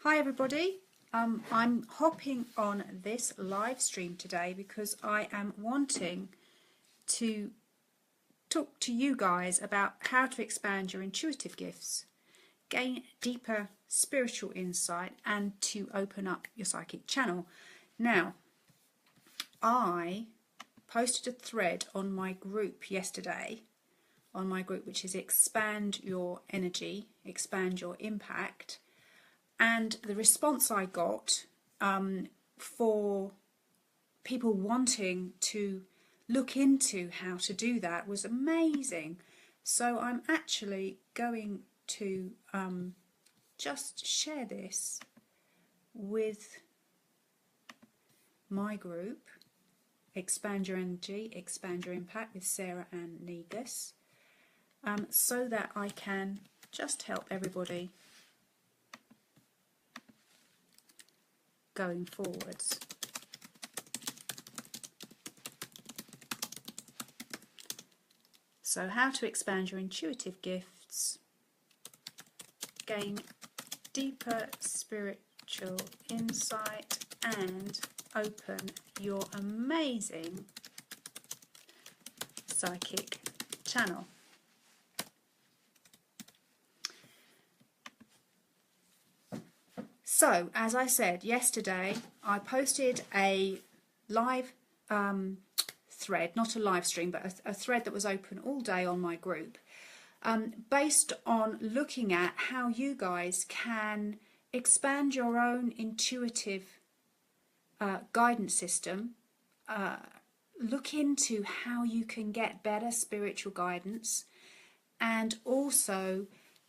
Hi everybody, I'm hopping on this live stream today because I am wanting to talk to you guys about how to expand your intuitive gifts, gain deeper spiritual insight and to open up your psychic channel. Now, I posted a thread on my group yesterday, which is Expand Your Energy, Expand Your Impact. And the response I got for people wanting to look into how to do that was amazing. So I'm actually going to just share this with my group, Expand Your Energy, Expand Your Impact with Sarah and Negus, so that I can just help everybody going forwards. So how to expand your intuitive gifts, gain deeper spiritual insight and open your amazing psychic channel. So, as I said yesterday, I posted a live thread, not a live stream, but a thread that was open all day on my group, based on looking at how you guys can expand your own intuitive guidance system, look into how you can get better spiritual guidance, and also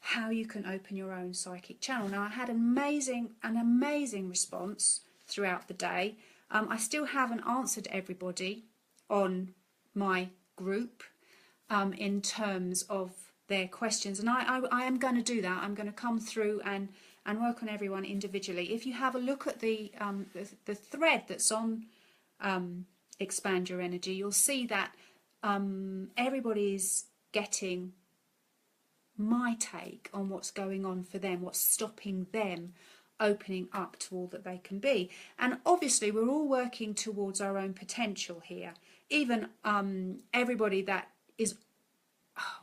how you can open your own psychic channel. Now, I had an amazing response throughout the day. I still haven't answered everybody on my group in terms of their questions, and I am going to do that. I'm going to come through and work on everyone individually. If you have a look at the thread that's on Expand Your Energy, you'll see that everybody's getting my take on what's going on for them, what's stopping them opening up to all that they can be. And obviously we're all working towards our own potential here. Even everybody that is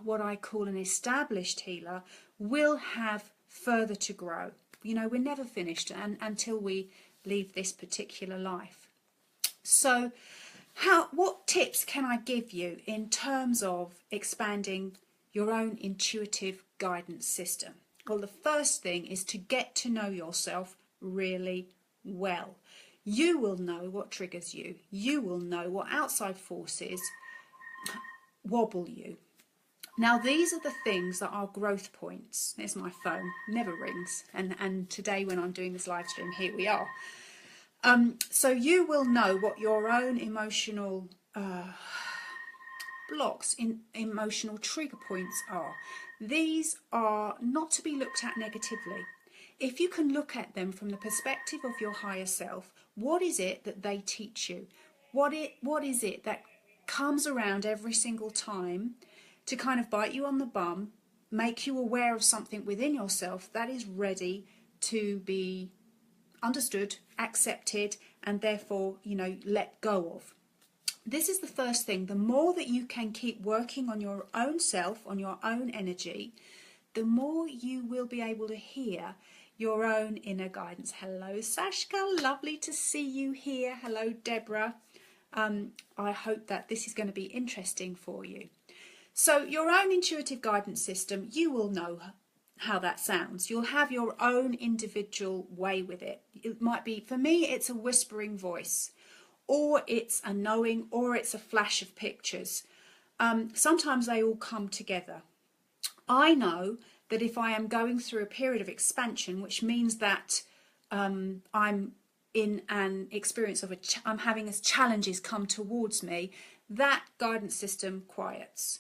what I call an established healer will have further to grow. You know, we're never finished until we leave this particular life. So what tips can I give you in terms of expanding your own intuitive guidance system? Well, the first thing is to get to know yourself really well. You will know what triggers you. You will know what outside forces wobble you. Now, these are the things that are growth points. There's my phone, never rings. And today when I'm doing this live stream, here we are. So you will know what your own emotional blocks, in emotional trigger points are. These are not to be looked at negatively. If you can look at them from the perspective of your higher self, what is it that they teach you? What is it that comes around every single time to kind of bite you on the bum, make you aware of something within yourself that is ready to be understood, accepted, and therefore, you know, let go of? This is the first thing. The more that you can keep working on your own self, on your own energy, the more you will be able to hear your own inner guidance. Hello, Sashka. Lovely to see you here. Hello, Deborah. I hope that this is going to be interesting for you. So your own intuitive guidance system, you will know how that sounds. You'll have your own individual way with it. It might be, for me, it's a whispering voice, or it's a knowing, or it's a flash of pictures. Sometimes they all come together. I know that if I am going through a period of expansion, which means that I'm in an experience of I'm having as challenges come towards me, that guidance system quiets,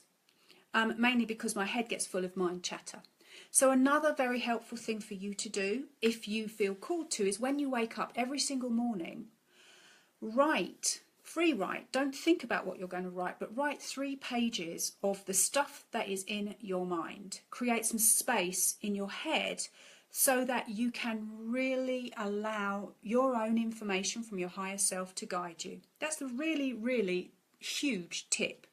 mainly because my head gets full of mind chatter. So another very helpful thing for you to do, if you feel called to, is when you wake up every single morning, free write, don't think about what you're going to write, but write 3 pages of the stuff that is in your mind. Create some space in your head so that you can really allow your own information from your higher self to guide you. That's the really, really huge tip.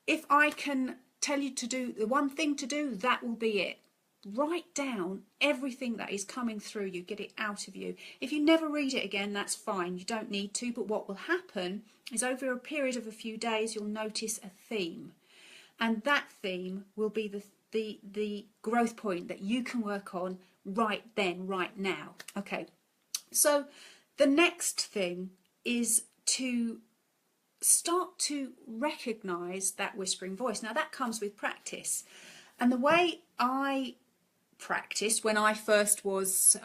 If I can tell you to do the one thing to do, that will be it. Write down everything that is coming through you, get it out of you. If you never read it again, that's fine, you don't need to, but what will happen is over a period of a few days you'll notice a theme, and that theme will be the growth point that you can work on right then, right now. Okay, so the next thing is to start to recognize that whispering voice. Now that comes with practice, and the way I practiced when I first was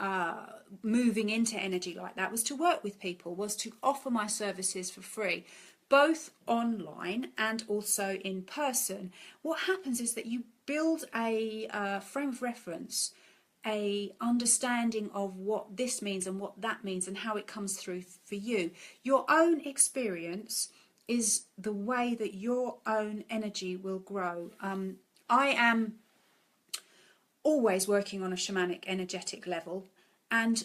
moving into energy like that was to work with people, was to offer my services for free, both online and also in person. What happens is that you build a frame of reference, a understanding of what this means and what that means and how it comes through for you. Your own experience is the way that your own energy will grow. I am always working on a shamanic energetic level, and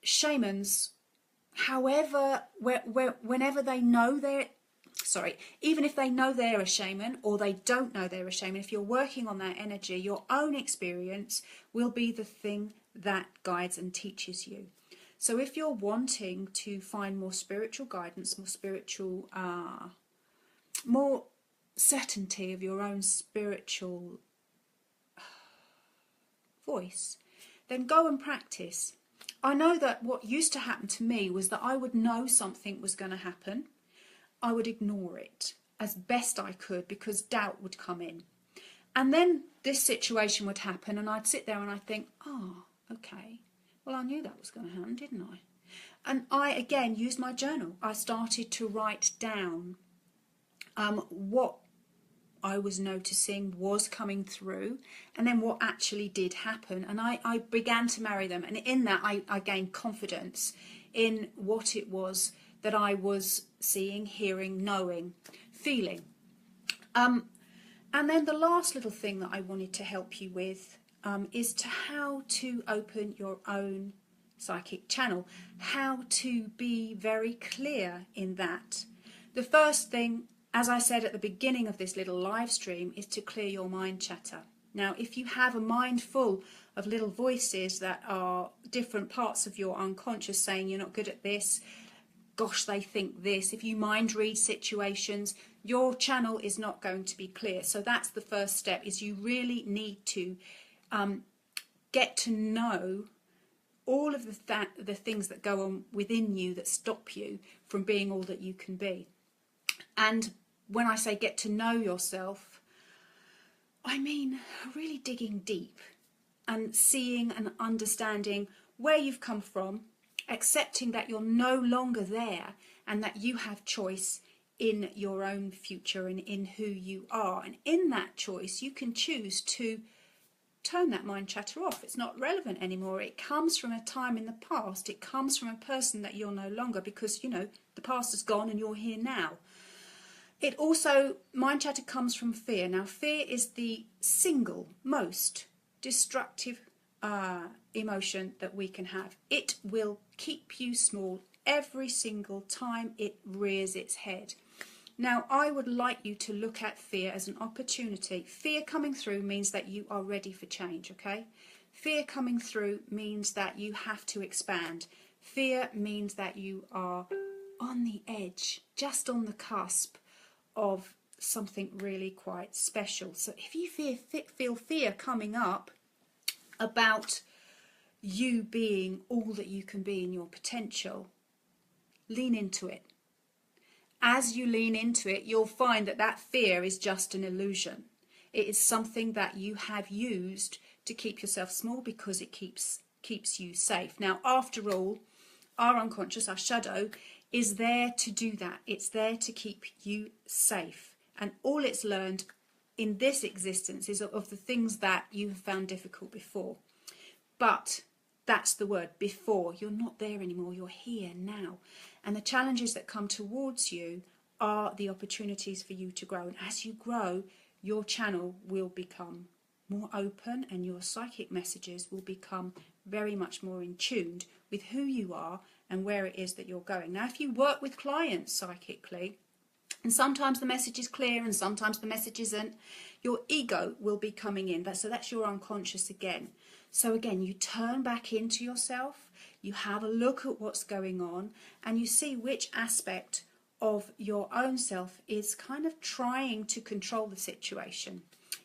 shamans, however, whenever they know even if they know they're a shaman or they don't know they're a shaman, if you're working on that energy, your own experience will be the thing that guides and teaches you. So if you're wanting to find more spiritual guidance, more spiritual, more certainty of your own spiritual voice, then go and practice. I know that what used to happen to me was that I would know something was going to happen. I would ignore it as best I could because doubt would come in. And then this situation would happen and I'd sit there and I'd think, oh, okay, well, I knew that was going to happen, didn't I? And I, again, used my journal. I started to write down what I was noticing was coming through, and then what actually did happen. And I began to marry them. And in that, I gained confidence in what it was that I was seeing, hearing, knowing, feeling. And then the last little thing that I wanted to help you with is to how to open your own psychic channel, how to be very clear in that. The first thing, as I said at the beginning of this little live stream, is to clear your mind chatter. Now, if you have a mind full of little voices that are different parts of your unconscious saying you're not good at this, gosh, they think this, if you mind read situations, your channel is not going to be clear. So that's the first step, is you really need to get to know all of the things that go on within you that stop you from being all that you can be. And when I say get to know yourself, I mean really digging deep and seeing and understanding where you've come from, accepting that you're no longer there and that you have choice in your own future and in who you are. And in that choice, you can choose to turn that mind chatter off. It's not relevant anymore. It comes from a time in the past. It comes from a person that you're no longer, because, you know, the past is gone and you're here now. It also, mind chatter comes from fear. Now, fear is the single most destructive emotion that we can have. It will keep you small every single time it rears its head. Now, I would like you to look at fear as an opportunity. Fear coming through means that you are ready for change, okay? Fear coming through means that you have to expand. Fear means that you are on the edge, just on the cusp of something really quite special. So if you feel fear coming up about you being all that you can be in your potential, lean into it. As you lean into it, you'll find that that fear is just an illusion. It is something that you have used to keep yourself small because it keeps you safe. Now, after all, our unconscious, our shadow, is there to do that. It's there to keep you safe. And all it's learned in this existence is of the things that you have found difficult before. But that's the word, before. You're not there anymore. You're here now. And the challenges that come towards you are the opportunities for you to grow. And as you grow, your channel will become more open, and your psychic messages will become very much more in tune with who you are and where it is that you're going. Now, if you work with clients psychically, and sometimes the message is clear and sometimes the message isn't, your ego will be coming in. So that's your unconscious again. So again, you turn back into yourself, you have a look at what's going on, and you see which aspect of your own self is kind of trying to control the situation.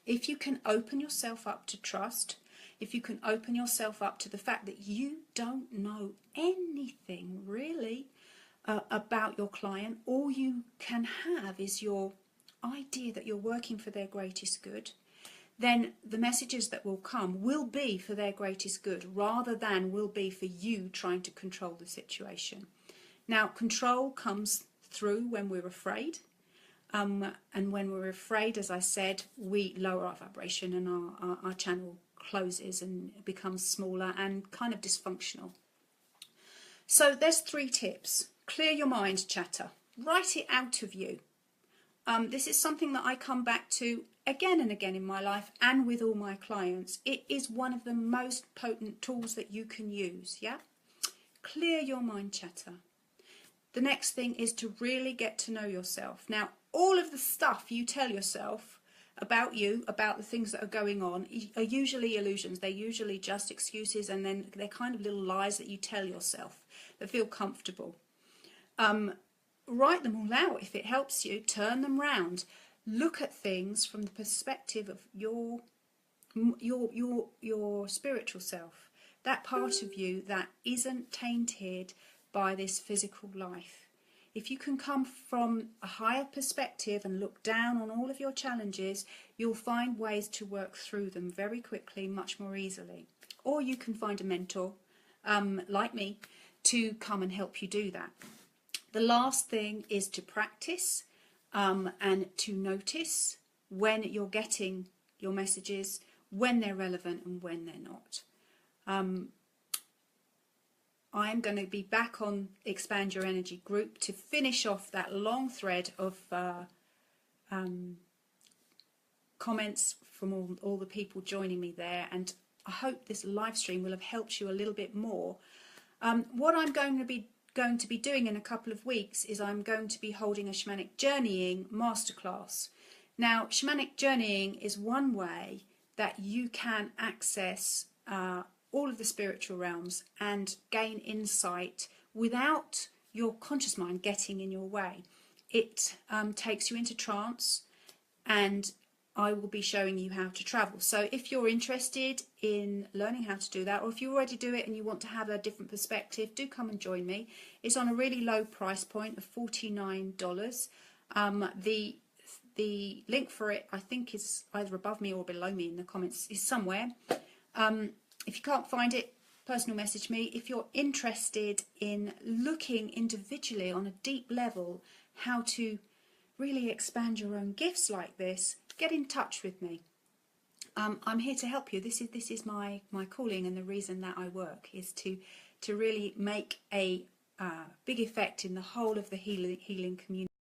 If you can open yourself up to trust, if you can open yourself up to the fact that you don't know anything really about your client, all you can have is your idea that you're working for their greatest good, then the messages that will come will be for their greatest good rather than will be for you trying to control the situation. Now, control comes through when we're afraid. And when we're afraid, as I said, we lower our vibration and our channel closes and becomes smaller and kind of dysfunctional. So there's 3 tips. Clear your mind chatter. Write it out of you. This is something that I come back to again and again in my life and with all my clients. It is one of the most potent tools that you can use, yeah? Clear your mind chatter. The next thing is to really get to know yourself. Now, all of the stuff you tell yourself about you, about the things that are going on, are usually illusions. They're usually just excuses, and then they're kind of little lies that you tell yourself that feel comfortable. Write them all out if it helps you. Turn them round. Look at things from the perspective of your spiritual self, that part of you that isn't tainted by this physical life. If you can come from a higher perspective and look down on all of your challenges, you'll find ways to work through them very quickly, much more easily. Or you can find a mentor, like me, to come and help you do that. The last thing is to practice and to notice when you're getting your messages, when they're relevant and when they're not. I am going to be back on Expand Your Energy group to finish off that long thread of comments from all the people joining me there, and I hope this live stream will have helped you a little bit more. What I'm going to be doing in a couple of weeks is I'm going to be holding a shamanic journeying masterclass. Now, shamanic journeying is one way that you can access all of the spiritual realms and gain insight without your conscious mind getting in your way. It takes you into trance, and I will be showing you how to travel. So if you're interested in learning how to do that, or if you already do it and you want to have a different perspective, do come and join me. It's on a really low price point of $49. The link for it, I think, is either above me or below me in the comments, is somewhere. If you can't find it, personal message me. If you're interested in looking individually on a deep level how to really expand your own gifts like this, get in touch with me. I'm here to help you. This is my calling, and the reason that I work is to really make a big effect in the whole of the healing community.